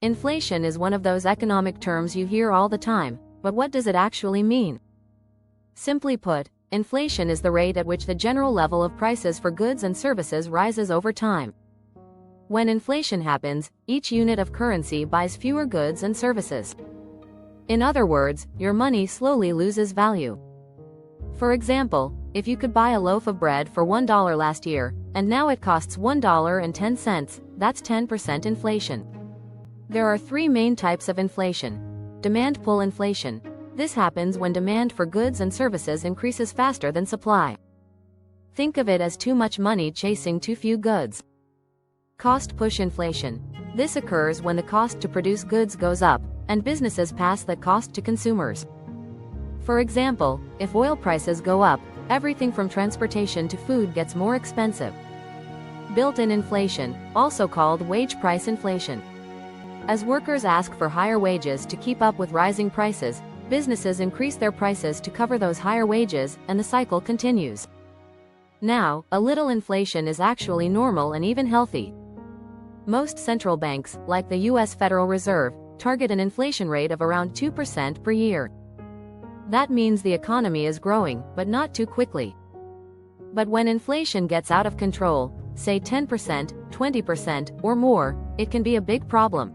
Inflation is one of those economic terms you hear all the time, but what does it actually mean? Simply put, inflation is the rate at which the general level of prices for goods and services rises over time. When inflation happens, each unit of currency buys fewer goods and services. In other words, your money slowly loses value. For example, if you could buy a loaf of bread for $1 last year, and now it costs $1.10, that's 10% inflation. There are three main types of inflation. Demand pull inflation. This happens when demand for goods and services increases faster than supply. Think of it as too much money chasing too few goods. Cost push inflation. This occurs when the cost to produce goods goes up, and businesses pass that cost to consumers. For example, if oil prices go up, everything from transportation to food gets more expensive. Built-in inflation, also called wage price inflation. As workers ask for higher wages to keep up with rising prices, businesses increase their prices to cover those higher wages, and the cycle continues. Now, a little inflation is actually normal and even healthy. Most central banks, like the US Federal Reserve, target an inflation rate of around 2% per year. That means the economy is growing, but not too quickly. But when inflation gets out of control, say 10%, 20%, or more, it can be a big problem.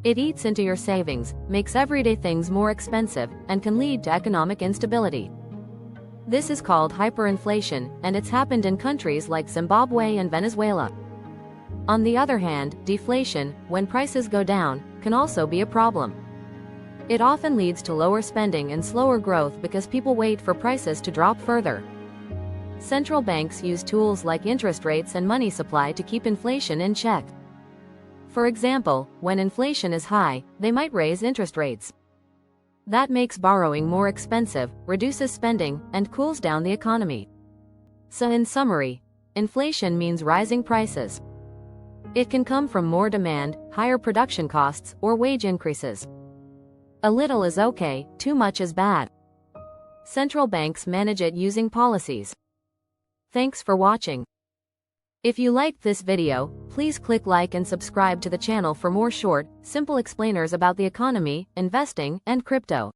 It eats into your savings, makes everyday things more expensive, and can lead to economic instability. This is called hyperinflation, and it's happened in countries like Zimbabwe and Venezuela. On the other hand, deflation, when prices go down, can also be a problem. It often leads to lower spending and slower growth because people wait for prices to drop further. Central banks use tools like interest rates and money supply to keep inflation in check. For example, when inflation is high, they might raise interest rates. That makes borrowing more expensive, reduces spending, and cools down the economy. So in summary, inflation means rising prices. It can come from more demand, higher production costs, or wage increases. A little is okay, too much is bad. Central banks manage it using policies. Thanks for watching. If you liked this video, please click like and subscribe to the channel for more short, simple explainers about the economy, investing, and crypto.